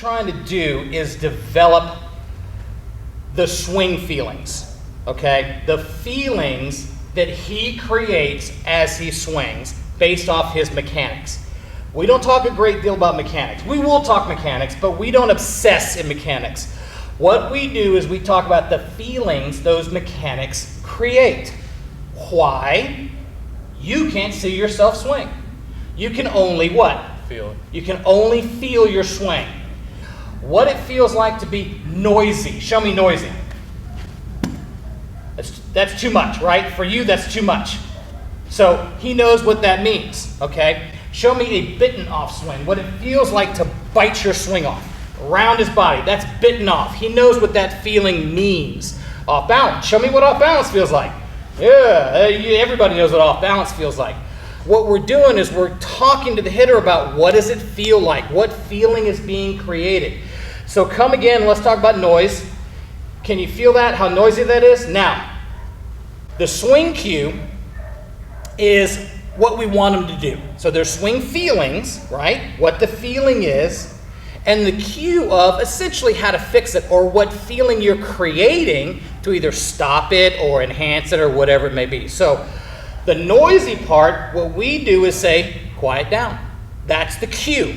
trying to do is develop the swing feelings, okay? The feelings that he creates as he swings based off his mechanics. We don't talk a great deal about mechanics. We will talk mechanics, but we don't obsess in mechanics. What we do is we talk about the feelings those mechanics create. Why? You can't see yourself swing. You can only what? Feel it. You can only feel your swing. What it feels like to be noisy. Show me noisy. That's too much, right? For you, that's too much. So he knows what that means, okay? Show me a bitten off swing, what it feels like to bite your swing off around his body. That's bitten off. He knows what that feeling means. Off balance. Show me what off balance feels like. Yeah, everybody knows what off balance feels like. What we're doing is we're talking to the hitter about what does it feel like? What feeling is being created? So come again, let's talk about noise. Can you feel that, how noisy that is? Now, the swing cue is what we want them to do. So there's swing feelings, right? What the feeling is, and the cue of essentially how to fix it or what feeling you're creating to either stop it or enhance it or whatever it may be. So the noisy part, what we do is say, quiet down. That's the cue.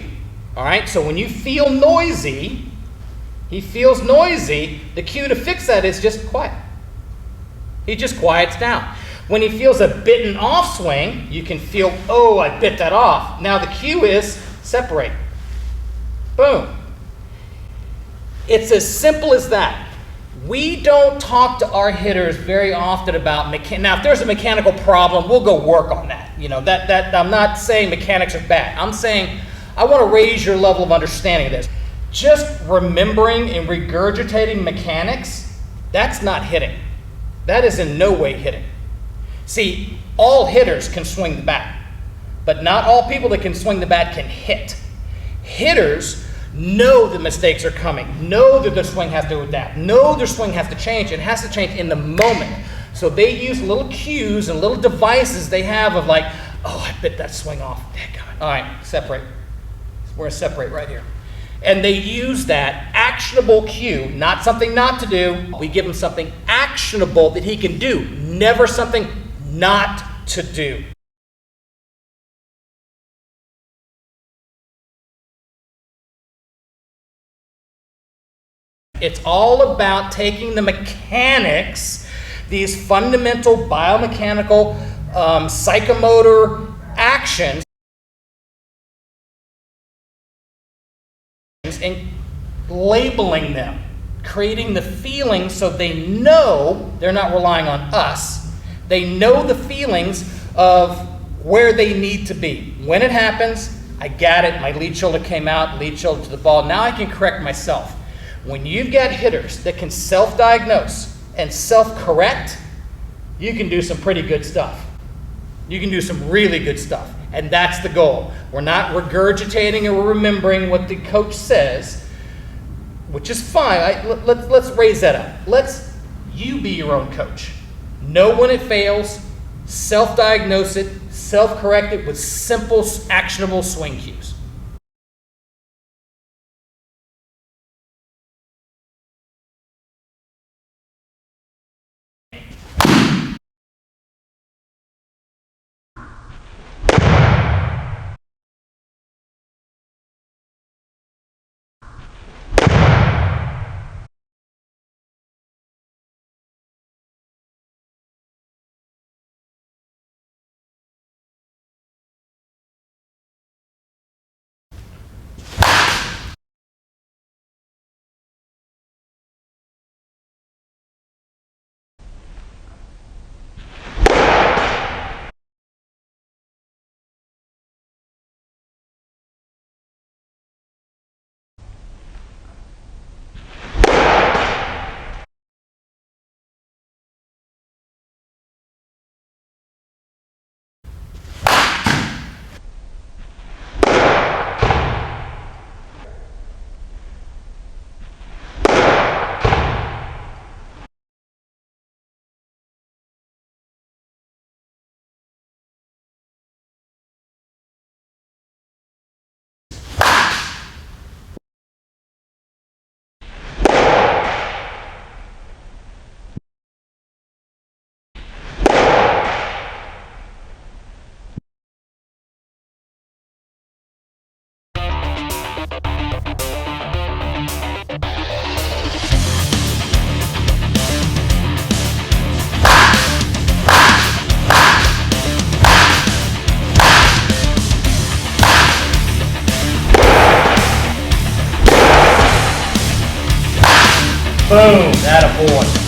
All right, so when you feel noisy, he feels noisy, the cue to fix that is just quiet. He just quiets down. When he feels a bitten off swing, you can feel, oh, I bit that off. Now the cue is separate. Boom. It's as simple as that. We don't talk to our hitters very often about now if there's a mechanical problem, we'll go work on that. You know, that I'm not saying mechanics are bad. I'm saying I want to raise your level of understanding of this. Just remembering and regurgitating mechanics, that's not hitting. That is in no way hitting. See, all hitters can swing the bat, but not all people that can swing the bat can hit. Hitters know the mistakes are coming, know that their swing has to adapt, know their swing has to change, and has to change in the moment. So they use little cues and little devices they have of like, oh, I bit that swing off. All right, separate. We're going to separate right here. And they use that actionable cue, not something not to do. We give him something actionable that he can do, never something not to do. It's all about taking the mechanics, these fundamental biomechanical, psychomotor actions, and labeling them, creating the feeling so they know they're not relying on us. They know the feelings of where they need to be. When it happens, I got it, my lead shoulder came out, lead shoulder to the ball. Now I can correct myself. When you've got hitters that can self-diagnose and self-correct, you can do some pretty good stuff. You can do some really good stuff. And that's the goal. We're not regurgitating or remembering what the coach says, which is fine. Let's raise that up. Let's you be your own coach. Know when it fails, self-diagnose it, self-correct it with simple, actionable swing cues. Boom, that a boy.